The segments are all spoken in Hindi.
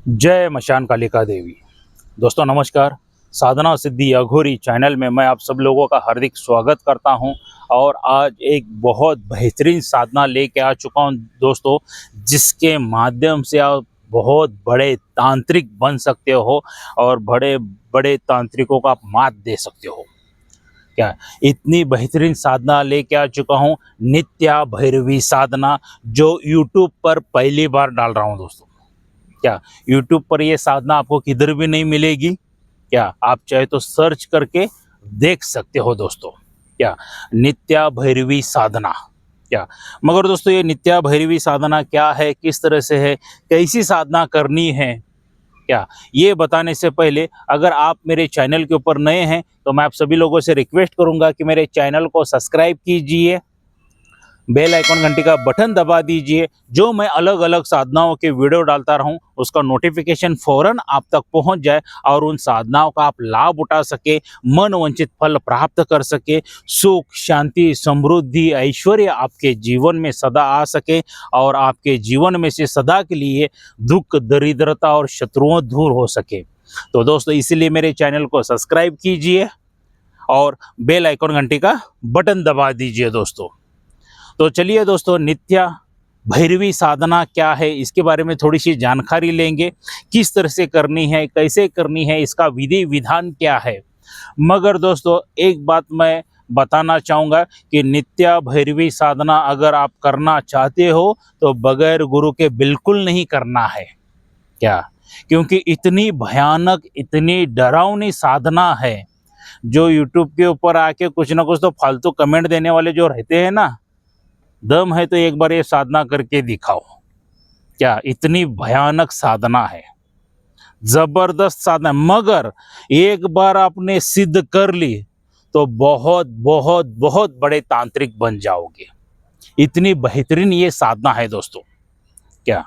जय मशान कालिका देवी। दोस्तों नमस्कार। साधना सिद्धि अघोरी चैनल में मैं आप सब लोगों का हार्दिक स्वागत करता हूं और आज एक बहुत बेहतरीन साधना लेके आ चुका हूं दोस्तों, जिसके माध्यम से आप बहुत बड़े तांत्रिक बन सकते हो और बड़े बड़े तांत्रिकों का आप मात दे सकते हो। क्या इतनी बेहतरीन साधना लेके आ चुका हूं, नित्या भैरवी साधना, जो यूट्यूब पर पहली बार डाल रहा हूं दोस्तों। क्या YouTube पर ये साधना आपको किधर भी नहीं मिलेगी। क्या आप चाहे तो सर्च करके देख सकते हो दोस्तों। क्या नित्या भैरवी साधना। क्या मगर दोस्तों ये नित्या भैरवी साधना क्या है, किस तरह से है, कैसी साधना करनी है, क्या ये बताने से पहले अगर आप मेरे चैनल के ऊपर नए हैं तो मैं आप सभी लोगों से रिक्वेस्ट करूंगा कि मेरे चैनल को सब्सक्राइब कीजिए, बेल आइकॉन घंटी का बटन दबा दीजिए। जो मैं अलग अलग साधनाओं के वीडियो डालता रहूं उसका नोटिफिकेशन फौरन आप तक पहुंच जाए और उन साधनाओं का आप लाभ उठा सके, मन वांछित फल प्राप्त कर सके, सुख शांति समृद्धि ऐश्वर्य आपके जीवन में सदा आ सके और आपके जीवन में से सदा के लिए दुख दरिद्रता और शत्रुओं दूर हो सके। तो दोस्तों इसीलिए मेरे चैनल को सब्सक्राइब कीजिए और बेल आइकॉन घंटी का बटन दबा दीजिए दोस्तों। तो चलिए दोस्तों, नित्या भैरवी साधना क्या है इसके बारे में थोड़ी सी जानकारी लेंगे। किस तरह से करनी है, कैसे करनी है, इसका विधि विधान क्या है। मगर दोस्तों एक बात मैं बताना चाहूँगा कि नित्या भैरवी साधना अगर आप करना चाहते हो तो बगैर गुरु के बिल्कुल नहीं करना है। क्या क्योंकि इतनी भयानक इतनी डरावनी साधना है, जो यूट्यूब के ऊपर आके कुछ ना कुछ तो फालतू कमेंट देने वाले जो रहते हैं ना, दम है तो एक बार ये साधना करके दिखाओ। क्या इतनी भयानक साधना है, जबरदस्त साधना, मगर एक बार आपने सिद्ध कर ली तो बहुत बहुत बहुत बड़े तांत्रिक बन जाओगे। इतनी बेहतरीन ये साधना है दोस्तों। क्या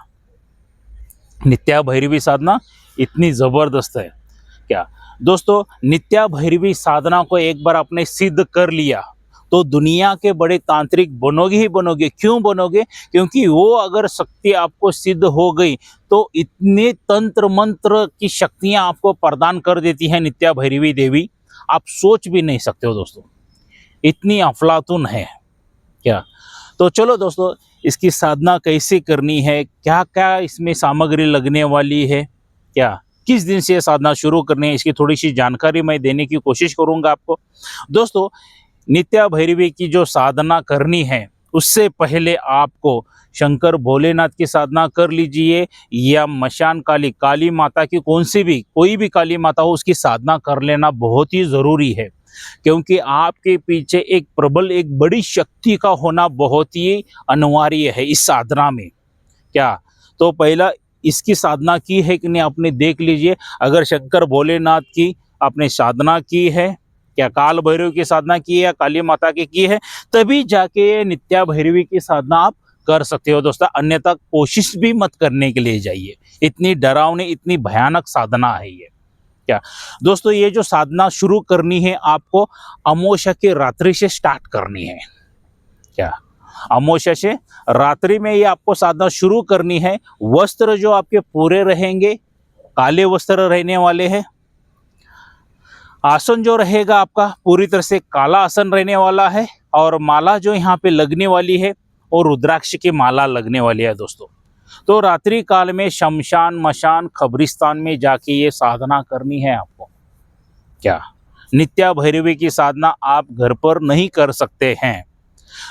नित्या भैरवी साधना इतनी जबरदस्त है। क्या दोस्तों नित्या भैरवी साधना को एक बार आपने सिद्ध कर लिया तो दुनिया के बड़े तांत्रिक बनोगे ही बनोगे। क्यों बनोगे? क्योंकि वो अगर शक्ति आपको सिद्ध हो गई तो इतने तंत्र मंत्र की शक्तियां आपको प्रदान कर देती है नित्या भैरवी देवी, आप सोच भी नहीं सकते हो दोस्तों, इतनी अफलातून है। क्या तो चलो दोस्तों, इसकी साधना कैसे करनी है, क्या क्या इसमें सामग्री लगने वाली है, क्या किस दिन से साधना शुरू करनी है, इसकी थोड़ी सी जानकारी मैं देने की कोशिश करूंगा आपको। दोस्तों नित्या भैरवी की जो साधना करनी है उससे पहले आपको शंकर भोलेनाथ की साधना कर लीजिए, या मशान काली काली माता की कोई भी काली माता हो उसकी साधना कर लेना बहुत ही ज़रूरी है। क्योंकि आपके पीछे एक प्रबल एक बड़ी शक्ति का होना बहुत ही अनिवार्य है इस साधना में। क्या तो पहला इसकी साधना की है कि नहीं आपने देख लीजिए। अगर शंकर भोलेनाथ की आपने साधना की है, क्या काल भैरव की साधना की है या काली माता की है, तभी जाके नित्या भैरवी की साधना आप कर सकते हो दोस्तों, अन्यथा कोशिश भी मत करने के लिए जाइए। इतनी डरावनी इतनी भयानक साधना है ये। क्या दोस्तों ये जो साधना शुरू करनी है आपको अमावस्या की रात्रि से स्टार्ट करनी है। क्या अमावस्या से रात्रि में ये आपको साधना शुरू करनी है। वस्त्र जो आपके पूरे रहेंगे, काले वस्त्र रहने वाले हैं। आसन जो रहेगा आपका पूरी तरह से काला आसन रहने वाला है, और माला जो यहाँ पे लगने वाली है और रुद्राक्ष की माला लगने वाली है दोस्तों। तो रात्रि काल में शमशान मशान कब्रिस्तान में जाके ये साधना करनी है आपको। क्या नित्या भैरवी की साधना आप घर पर नहीं कर सकते हैं।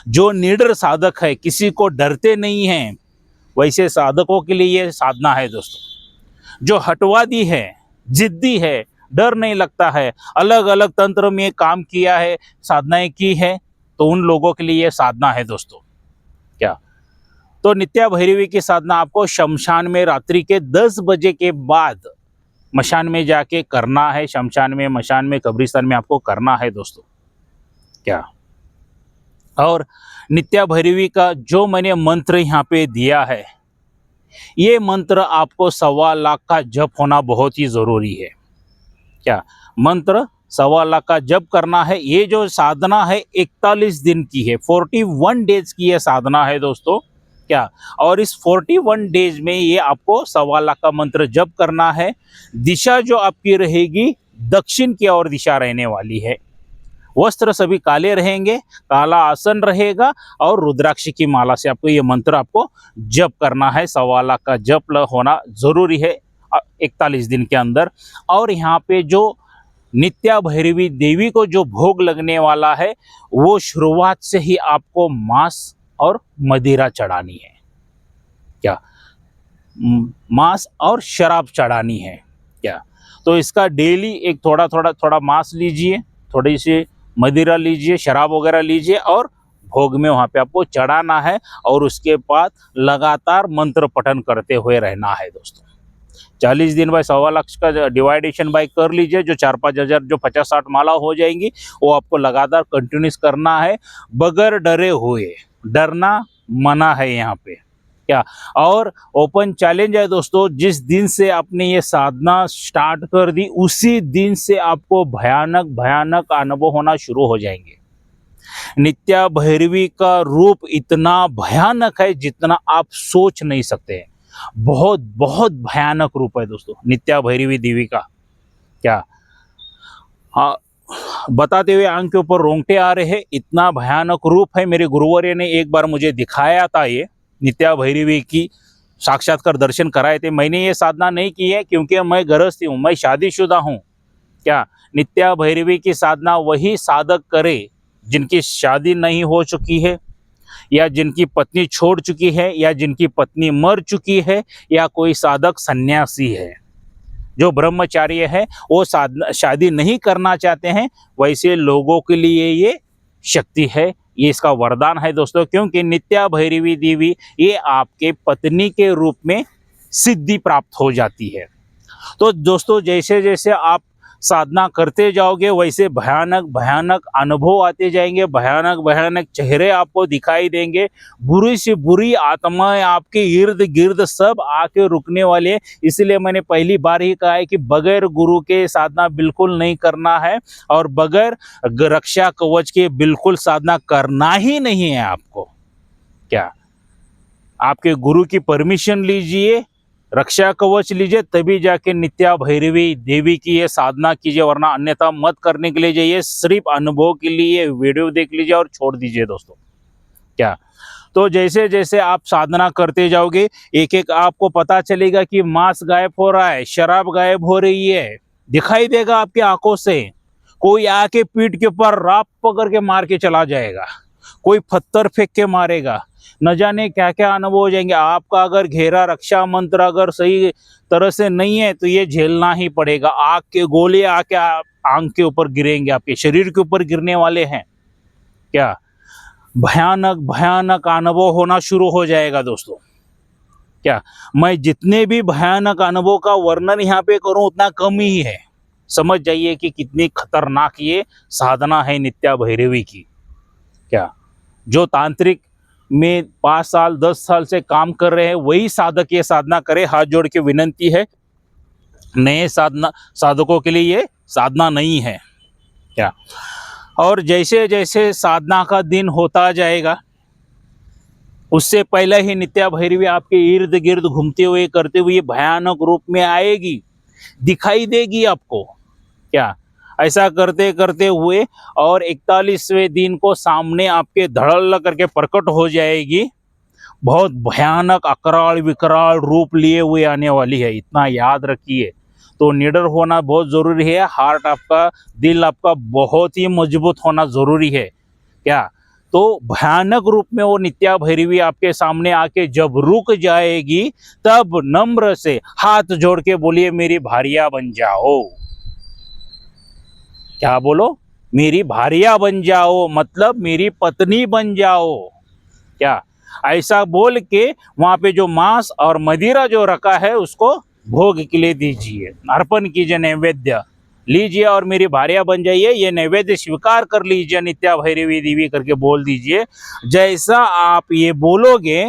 जो निडर साधक है, किसी को डरते नहीं हैं, वैसे साधकों के लिए ये साधना है दोस्तों। जो हटवादी है, जिद्दी है, डर नहीं लगता है, अलग अलग तंत्र में काम किया है, साधनाएं की है, तो उन लोगों के लिए ये साधना है दोस्तों। क्या तो नित्या भैरवी की साधना आपको शमशान में रात्रि के 10 बजे के बाद मशान में जाके करना है। शमशान में, मशान में, कब्रिस्तान में आपको करना है दोस्तों। क्या और नित्या भैरवी का जो मैंने मंत्र यहाँ पे दिया है, ये मंत्र आपको 1.25 लाख का जप होना बहुत ही ज़रूरी है। क्या मंत्र 1.25 लाख का जप करना है। ये जो साधना है 41 दिन की है, 41 डेज की ये साधना है दोस्तों। क्या। और इस 41 डेज में ये आपको 1.25 लाख का मंत्र जप करना है। दिशा जो आपकी रहेगी दक्षिण की ओर दिशा रहने वाली है। वस्त्र सभी काले रहेंगे, काला आसन रहेगा और रुद्राक्ष की माला से आपको ये मंत्र आपको जप करना है। 1.25 लाख का जप होना जरूरी है 41 दिन के अंदर। और यहाँ पे जो नित्या भैरवी देवी को जो भोग लगने वाला है वो शुरुआत से ही आपको मांस और मदिरा चढ़ानी है। क्या, मांस और शराब चढ़ानी है क्या। तो इसका डेली एक थोड़ा मांस लीजिए, थोड़ी सी मदिरा लीजिए, शराब वगैरह लीजिए और भोग में वहाँ पे आपको चढ़ाना है। और उसके बाद लगातार मंत्र पठन करते हुए रहना है दोस्तों। 40 दिन बाय 1.25 लाख का डिवाइडेशन बाय कर लीजिए, जो 4-5 हज़ार जो 50-60 माला हो जाएंगी वो आपको लगातार कंटिन्यूस करना है बगैर डरे हुए। डरना मना है यहाँ पे क्या। और ओपन चैलेंज है दोस्तों, जिस दिन से आपने ये साधना स्टार्ट कर दी उसी दिन से आपको भयानक भयानक अनुभव होना शुरू हो जाएंगे। नित्या भैरवी का रूप इतना भयानक है जितना आप सोच नहीं सकते हैं। बहुत बहुत भयानक रूप है दोस्तों नित्या भैरवी देवी का क्या। हाँ, बताते हुए आंख के ऊपर रोंगटे आ रहे हैं, इतना भयानक रूप है। मेरे गुरुवर्य ने एक बार मुझे दिखाया था ये नित्या भैरवी की साक्षात्कार दर्शन कराए थे। मैंने ये साधना नहीं की है क्योंकि मैं गृहस्थी हूँ, मैं शादीशुदा हूँ क्या। नित्या भैरवी की साधना वही साधक करे जिनकी शादी नहीं हो चुकी है, या जिनकी पत्नी छोड़ चुकी है, या जिनकी पत्नी मर चुकी है, या कोई साधक सन्यासी है। जो ब्रह्मचार्य है वो साधना शादी नहीं करना चाहते हैं, वैसे लोगों के लिए ये शक्ति है, ये इसका वरदान है दोस्तों। क्योंकि नित्या भैरवी देवी ये आपके पत्नी के रूप में सिद्धि प्राप्त हो जाती है। तो दोस्तों जैसे जैसे आप साधना करते जाओगे वैसे भयानक भयानक अनुभव आते जाएंगे, भयानक भयानक चेहरे आपको दिखाई देंगे, बुरी से बुरी आत्माएं आपके इर्द गिर्द सब आके रुकने वाले हैं। इसलिए मैंने पहली बार ही कहा है कि बगैर गुरु के साधना बिल्कुल नहीं करना है और बगैर रक्षा कवच के बिल्कुल साधना करना ही नहीं है आपको क्या। आपके गुरु की परमिशन लीजिए, रक्षा कवच लीजिए, तभी जाके नित्या भैरवी देवी की ये साधना कीजिए, वरना अन्यथा मत करने के लिए जाइए। सिर्फ अनुभव के लिए वीडियो देख लीजिए और छोड़ दीजिए दोस्तों क्या। तो जैसे जैसे आप साधना करते जाओगे एक एक आपको पता चलेगा कि मांस गायब हो रहा है, शराब गायब हो रही है, दिखाई देगा आपकी आंखों से। कोई आके पीठ के ऊपर राप पकड़ के मार के चला जाएगा, कोई पत्थर फेंक के मारेगा, न जाने क्या क्या अनुभव हो जाएंगे। आपका अगर घेरा रक्षा मंत्र अगर सही तरह से नहीं है तो ये झेलना ही पड़ेगा। आग के गोले आके आंख के ऊपर गिरेंगे, आपके शरीर के ऊपर गिरने वाले हैं क्या। भयानक भयानक अनुभव होना शुरू हो जाएगा दोस्तों क्या। मैं जितने भी भयानक अनुभव का वर्णन यहाँ पे करूँ उतना कम ही है। समझ जाइए कि कितनी खतरनाक ये साधना है नित्या भैरवी की क्या। जो तांत्रिक में 5 साल 10 साल से काम कर रहे हैं वही साधक ये साधना करे। हाथ जोड़ के विनंती है, नए साधकों के लिए ये साधना नहीं है क्या। और जैसे जैसे साधना का दिन होता जाएगा उससे पहले ही नित्या भैरवी आपके इर्द गिर्द घूमते हुए करते हुए भयानक रूप में आएगी, दिखाई देगी आपको क्या। ऐसा करते करते हुए और 41वें दिन को सामने आपके धड़ल्ला करके प्रकट हो जाएगी। बहुत भयानक अकराल विकराल रूप लिए हुए आने वाली है, इतना याद रखिए। तो निडर होना बहुत ज़रूरी है। हार्ट आपका, दिल आपका बहुत ही मजबूत होना ज़रूरी है क्या। तो भयानक रूप में वो नित्या भैरवी आपके सामने आके जब रुक जाएगी तब नम्र से हाथ जोड़ के बोलिए मेरी भारिया बन जाओ। क्या बोलो, मेरी भारिया बन जाओ, मतलब मेरी पत्नी बन जाओ क्या। ऐसा बोल के वहां पे जो मांस और मदिरा जो रखा है उसको भोग के लिए दीजिए, अर्पण कीजिए, नैवेद्य लीजिए और मेरी भारिया बन जाइए। ये नैवेद्य स्वीकार कर लीजिए, नित्या भैरवी देवी करके बोल दीजिए। जैसा आप ये बोलोगे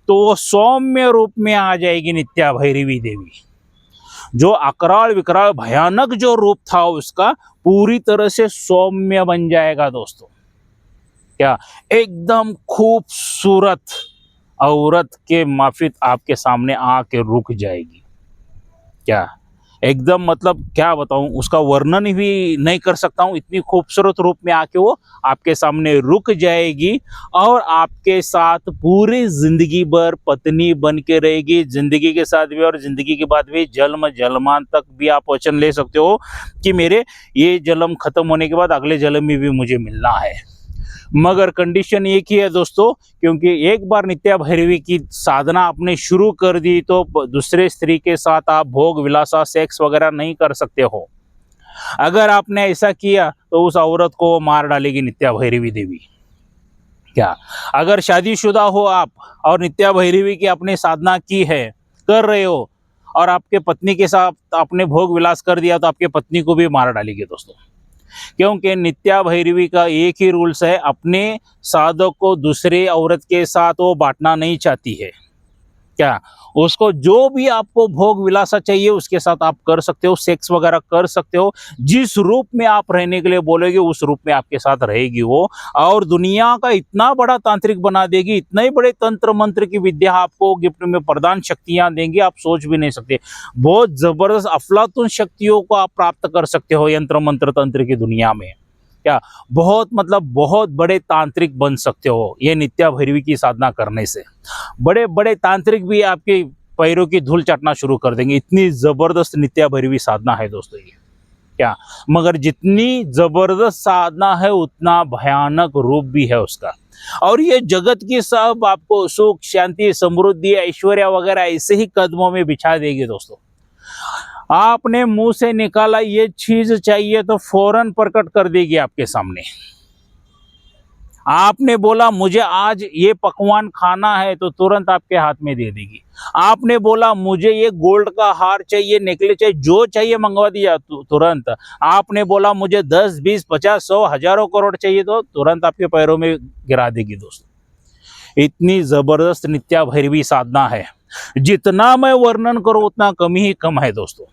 तो वो सौम्य रूप में आ जाएगी नित्या भैरवी देवी। जो अकराल विकराल भयानक जो रूप था उसका पूरी तरह से सौम्य बन जाएगा दोस्तों क्या। एकदम खूबसूरत औरत के माफिक आपके सामने आके रुक जाएगी। क्या एकदम मतलब क्या बताऊं, उसका वर्णन भी नहीं कर सकता हूं। इतनी खूबसूरत रूप में आके वो आपके सामने रुक जाएगी और आपके साथ पूरी जिंदगी भर पत्नी बन के रहेगी। जिंदगी के साथ भी और जिंदगी के बाद भी जन्म जन्मान तक भी आप वचन ले सकते हो कि मेरे ये जन्म खत्म होने के बाद अगले जन्म में भी मुझे मिलना है। मगर कंडीशन एक ही है दोस्तों, क्योंकि एक बार नित्या भैरवी की साधना आपने शुरू कर दी तो दूसरे स्त्री के साथ आप भोग विलासा सेक्स वगैरह नहीं कर सकते हो। अगर आपने ऐसा किया तो उस औरत को मार डालेगी नित्या भैरवी देवी। क्या अगर शादीशुदा हो आप और नित्या भैरवी की आपने साधना की है, कर रहे हो, और आपके पत्नी के साथ आपने भोग विलास कर दिया तो आपके पत्नी को भी मार डालेगी दोस्तों। क्योंकि नित्या भैरवी का एक ही रूल्स है, अपने साधक को दूसरे औरत के साथ वो बांटना नहीं चाहती है। क्या उसको जो भी आपको भोग विलासा चाहिए उसके साथ आप कर सकते हो, सेक्स वगैरह कर सकते हो। जिस रूप में आप रहने के लिए बोलेगे उस रूप में आपके साथ रहेगी वो, और दुनिया का इतना बड़ा तांत्रिक बना देगी, इतने बड़े तंत्र मंत्र की विद्या आपको गिफ्ट में प्रदान शक्तियां देंगी, आप सोच भी नहीं सकते। बहुत जबरदस्त अफलातुन शक्तियों को आप प्राप्त कर सकते हो यंत्र मंत्र तंत्र की दुनिया में। क्या बहुत मतलब बहुत बड़े तांत्रिक बन सकते हो ये नित्या भैरवी की साधना करने से। बड़े बड़े तांत्रिक भी आपके पैरों की धूल चाटना शुरू कर देंगे, इतनी जबरदस्त नित्या भैरवी साधना है दोस्तों ये। क्या मगर जितनी जबरदस्त साधना है उतना भयानक रूप भी है उसका। और ये जगत की सब आपको सुख शांति समृद्धि ऐश्वर्या वगैरह ऐसे ही कदमों में बिछा देगी दोस्तों। आपने मुंह से निकाला ये चीज चाहिए तो फौरन प्रकट कर देगी आपके सामने। आपने बोला मुझे आज ये पकवान खाना है तो तुरंत आपके हाथ में दे देगी। आपने बोला मुझे ये गोल्ड का हार चाहिए, नेकलेस चाहिए, जो चाहिए मंगवा दिया तुरंत। आपने बोला मुझे 10 20 50 100 हजारों करोड़ चाहिए तो तुरंत आपके पैरों में गिरा देगी दोस्तों। इतनी जबरदस्त नित्या भैरवी साधना है, जितना मैं वर्णन करूं उतना कम ही कम है दोस्तों।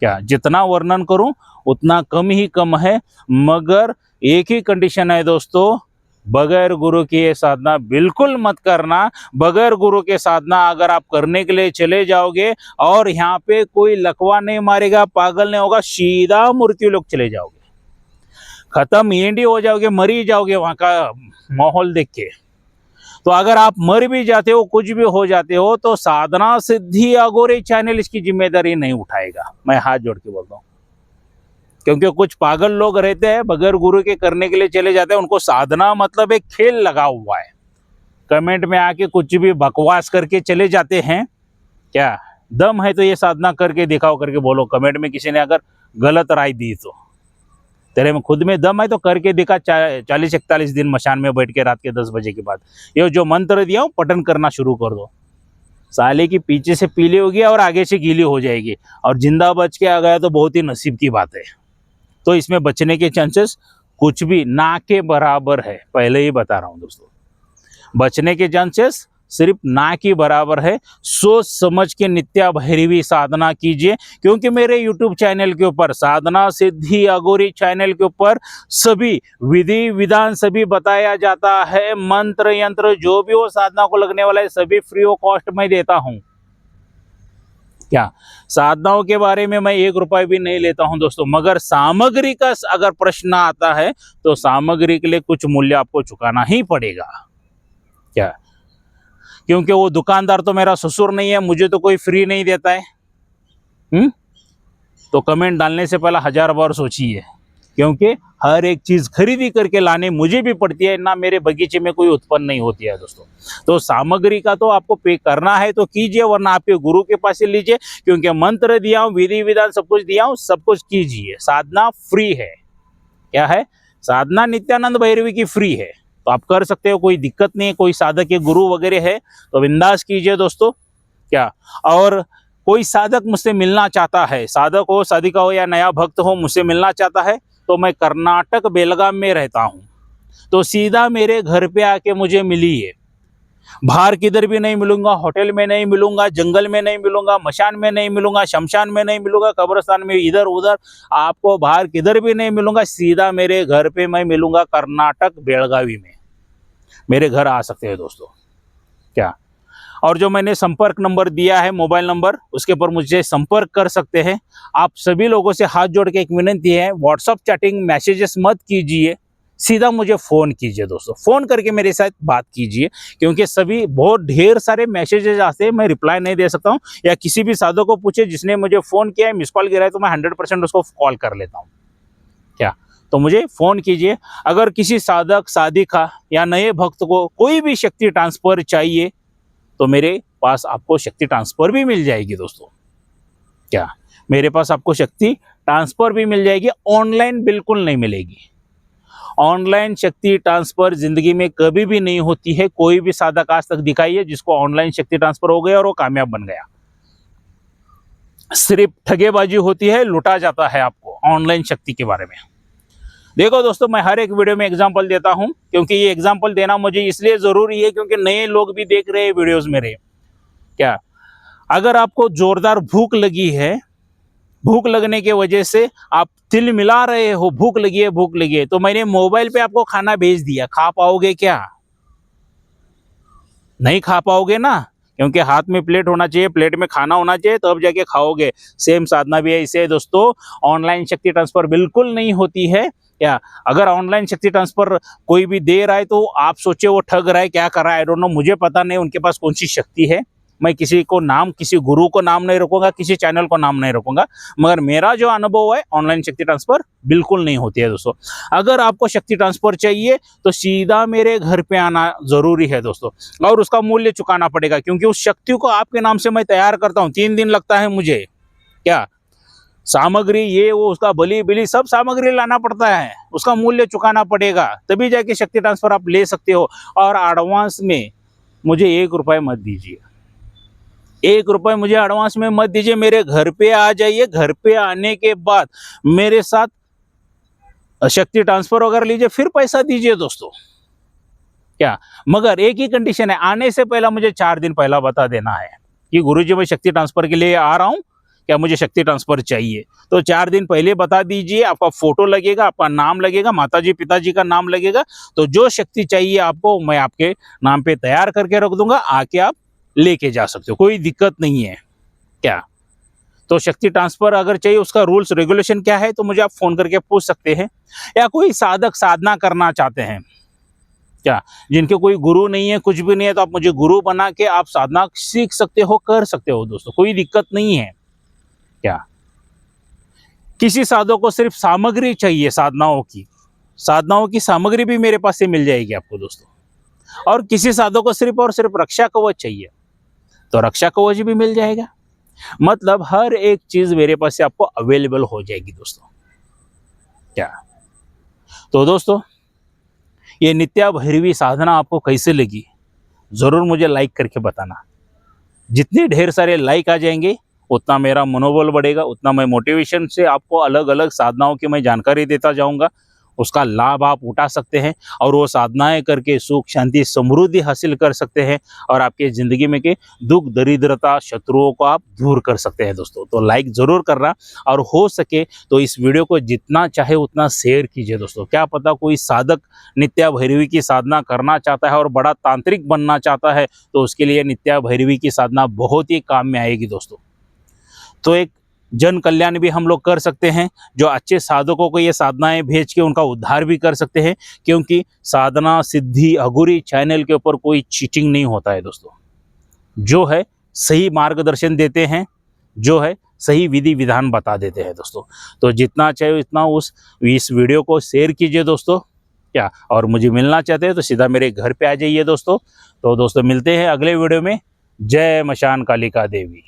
क्या जितना वर्णन करूं उतना कम ही कम है। मगर एक ही कंडीशन है दोस्तों, बगैर गुरु की ये साधना बिल्कुल मत करना। बगैर गुरु के साधना अगर आप करने के लिए चले जाओगे और यहाँ पे कोई लकवा नहीं मारेगा, पागल नहीं होगा, सीधा मृत्यु लोक चले जाओगे, खत्म एंड हो जाओगे, मर ही जाओगे वहां का माहौल देख के। तो अगर आप मर भी जाते हो, कुछ भी हो जाते हो, तो साधना सिद्धि अघोरी चैनल इसकी जिम्मेदारी नहीं उठाएगा, मैं हाथ जोड़ के बोलता हूँ। क्योंकि कुछ पागल लोग रहते हैं बगैर गुरु के करने के लिए चले जाते हैं, उनको साधना मतलब एक खेल लगा हुआ है। कमेंट में आके कुछ भी बकवास करके चले जाते हैं। क्या दम है तो ये साधना करके दिखाओ करके बोलो। कमेंट में किसी ने अगर गलत राय दी तो तेरे में खुद में दम है तो करके दिखा। 40-41 दिन मशान में बैठ के रात के 10 बजे के बाद ये जो मंत्र दिया हूँ पठन करना शुरू कर दो। साले की पीछे से पीली होगी और आगे से गीली हो जाएगी, और जिंदा बच के आ गया तो बहुत ही नसीब की बात है। तो इसमें बचने के चांसेस कुछ भी ना के बराबर है, पहले ही बता रहा हूँ दोस्तों। बचने के चांसेस सिर्फ ना के बराबर है। सोच समझ के नित्या भैरवी साधना कीजिए, क्योंकि मेरे YouTube चैनल के ऊपर साधना सिद्धि अघोरी चैनल के ऊपर सभी विधि विधान सभी बताया जाता है। मंत्र यंत्र जो भी वो साधना को लगने वाला है सभी फ्री ऑफ कॉस्ट में देता हूँ। क्या साधनाओं के बारे में मैं 1 रुपया भी नहीं लेता हूं दोस्तों। मगर सामग्री का अगर प्रश्न आता है तो सामग्री के लिए कुछ मूल्य आपको चुकाना ही पड़ेगा। क्या क्योंकि वो दुकानदार तो मेरा ससुर नहीं है, मुझे तो कोई फ्री नहीं देता है। तो कमेंट डालने से पहले 1000 बार सोचिए, क्योंकि हर एक चीज खरीदी करके लाने मुझे भी पड़ती है ना, मेरे बगीचे में कोई उत्पन्न नहीं होती है दोस्तों। तो सामग्री का तो आपको पे करना है तो कीजिए, वरना आपके गुरु के पास से लीजिए, क्योंकि मंत्र दिया हूं, विधि विधान सब कुछ दिया हूं, सब कुछ कीजिए। साधना फ्री है। क्या है? साधना नित्यानंद भैरवी की फ्री है, तो आप कर सकते हो, कोई दिक्कत नहीं है। कोई साधक के गुरु वगैरह है तो बिंदास कीजिए दोस्तों। क्या और कोई साधक मुझसे मिलना चाहता है, साधक हो साधिका हो या नया भक्त हो, मुझसे मिलना चाहता है तो मैं कर्नाटक बेलगाम में रहता हूं, तो सीधा मेरे घर पे आके मुझे मिलिए। बाहर किधर भी नहीं मिलूंगा, होटल में नहीं मिलूंगा, जंगल में नहीं मिलूंगा, मशान में नहीं मिलूंगा, शमशान में नहीं मिलूंगा, कब्रिस्तान में इधर उधर आपको बाहर किधर भी नहीं मिलूंगा। सीधा मेरे घर पे मैं मिलूंगा कर्नाटक बेलगावी में। मेरे घर आ सकते हैं दोस्तों। क्या। और जो मैंने संपर्क नंबर दिया है, मोबाइल नंबर, उसके ऊपर मुझे संपर्क कर सकते हैं। आप सभी लोगों से हाथ जोड़ के एक विनती है, व्हाट्सअप चैटिंग मैसेजेस मत कीजिए, सीधा मुझे फ़ोन कीजिए दोस्तों। फ़ोन करके मेरे साथ बात कीजिए, क्योंकि सभी बहुत ढेर सारे मैसेजेस आते हैं, मैं रिप्लाई नहीं दे सकता हूँ। या किसी भी साधक को पूछे जिसने मुझे फ़ोन किया है, मिस कॉल गिरा है, तो मैं 100% उसको कॉल कर लेता हूँ। क्या, तो मुझे फ़ोन कीजिए। अगर किसी साधक, साधिका या नए भक्त को कोई भी शक्ति ट्रांसफ़र चाहिए, तो मेरे पास आपको शक्ति ट्रांसफ़र भी मिल जाएगी दोस्तों। क्या, मेरे पास आपको शक्ति ट्रांसफ़र भी मिल जाएगी, ऑनलाइन बिल्कुल नहीं मिलेगी। ऑनलाइन शक्ति ट्रांसफ़र ज़िंदगी में कभी भी नहीं होती है। कोई भी साधक आज तक दिखाइए जिसको ऑनलाइन शक्ति ट्रांसफ़र हो गया और वो कामयाब बन गया। सिर्फ ठगेबाजी होती है, लुटा जाता है आपको ऑनलाइन शक्ति के बारे में। देखो दोस्तों, मैं हर एक वीडियो में एग्जांपल देता हूं, क्योंकि ये एग्जांपल देना मुझे इसलिए ज़रूरी है क्योंकि नए लोग भी देख रहे हैं वीडियोस मेरे। क्या, अगर आपको ज़ोरदार भूख लगी है, भूख लगने के वजह से आप तिल मिला रहे हो, भूख लगी है, तो मैंने मोबाइल पे आपको खाना भेज दिया, खा पाओगे क्या? नहीं खा पाओगे ना, क्योंकि हाथ में प्लेट होना चाहिए, प्लेट में खाना होना चाहिए, तब जाके खाओगे। सेम साधना भी है। इसे दोस्तों, ऑनलाइन शक्ति ट्रांसफ़र बिल्कुल नहीं होती है। क्या, अगर ऑनलाइन शक्ति ट्रांसफ़र कोई भी दे रहा है तो आप सोचे वो ठग रहा है, क्या कर रहा है, आई डोंट नो, मुझे पता नहीं उनके पास कौन सी शक्ति है। मैं किसी को नाम, किसी गुरु को नाम नहीं रखूंगा, किसी चैनल को नाम नहीं रखूंगा, मगर मेरा जो अनुभव है, ऑनलाइन शक्ति ट्रांसफ़र बिल्कुल नहीं होती है दोस्तों। अगर आपको शक्ति ट्रांसफ़र चाहिए तो सीधा मेरे घर पे आना ज़रूरी है दोस्तों, और उसका मूल्य चुकाना पड़ेगा, क्योंकि उस शक्ति को आपके नाम से मैं तैयार करता हूँ। 3 दिन लगता है मुझे। क्या, सामग्री, ये वो, उसका बलि बिली सब सामग्री लाना पड़ता है, उसका मूल्य चुकाना पड़ेगा, तभी जाके शक्ति ट्रांसफ़र आप ले सकते हो। और एडवांस में मुझे 1 रुपये मत दीजिए, 1 रुपये मुझे एडवांस में मत दीजिए। मेरे घर पे आ जाइए, घर पे आने के बाद मेरे साथ शक्ति ट्रांसफ़र वगैरह लीजिए, फिर पैसा दीजिए दोस्तों। क्या, मगर एक ही कंडीशन है, आने से पहला मुझे 4 दिन पहला बता देना है कि गुरुजी मैं शक्ति ट्रांसफ़र के लिए आ रहा हूँ, क्या मुझे शक्ति ट्रांसफ़र चाहिए। तो 4 दिन पहले बता दीजिए, आपका फ़ोटो लगेगा, आपका नाम लगेगा, माताजी पिताजी का नाम लगेगा, तो जो शक्ति चाहिए आपको मैं आपके नाम पे तैयार करके रख दूंगा, आके आप लेके जा सकते हो, कोई दिक्कत नहीं है। क्या, तो शक्ति ट्रांसफ़र अगर चाहिए, उसका रूल्स रेगुलेशन क्या है, तो मुझे आप फ़ोन करके पूछ सकते हैं। या कोई साधक साधना करना चाहते हैं, क्या, जिनके कोई गुरु नहीं है, कुछ भी नहीं है, तो आप मुझे गुरु बना के आप साधना सीख सकते हो, कर सकते हो दोस्तों, कोई दिक्कत नहीं है। क्या, किसी साधक को सिर्फ सामग्री चाहिए, साधनाओं की सामग्री भी मेरे पास से मिल जाएगी आपको दोस्तों। और किसी साधक को सिर्फ और सिर्फ रक्षा कवच चाहिए, तो रक्षा कवच भी मिल जाएगा। मतलब हर एक चीज मेरे पास से आपको अवेलेबल हो जाएगी दोस्तों। क्या, तो दोस्तों, ये नित्या भैरवी साधना आपको कैसे लगी, जरूर मुझे लाइक करके बताना। जितने ढेर सारे लाइक आ जाएंगे उतना मेरा मनोबल बढ़ेगा, उतना मैं मोटिवेशन से आपको अलग अलग साधनाओं की मैं जानकारी देता जाऊंगा, उसका लाभ आप उठा सकते हैं और वो साधनाएं करके सुख शांति समृद्धि हासिल कर सकते हैं, और आपके ज़िंदगी में के दुख दरिद्रता शत्रुओं को आप दूर कर सकते हैं दोस्तों। तो लाइक ज़रूर करना, और हो सके तो इस वीडियो को जितना चाहे उतना शेयर कीजिए दोस्तों। क्या पता कोई साधक नित्या भैरवी की साधना करना चाहता है और बड़ा तांत्रिक बनना चाहता है, तो उसके लिए नित्या भैरवी की साधना बहुत ही काम में आएगी दोस्तों। तो एक जन कल्याण भी हम लोग कर सकते हैं, जो अच्छे साधकों को ये साधनाएं भेज के उनका उद्धार भी कर सकते हैं, क्योंकि साधना सिद्धि अघोरी चैनल के ऊपर कोई चीटिंग नहीं होता है दोस्तों। जो है सही मार्गदर्शन देते हैं, जो है सही विधि विधान बता देते हैं दोस्तों। तो जितना चाहे उतना इस वीडियो को शेयर कीजिए दोस्तों। क्या, और मुझे मिलना चाहते हैं तो सीधा मेरे घर पे आ जाइए दोस्तों। तो दोस्तों, मिलते हैं अगले वीडियो में। जय मशान कालिका देवी।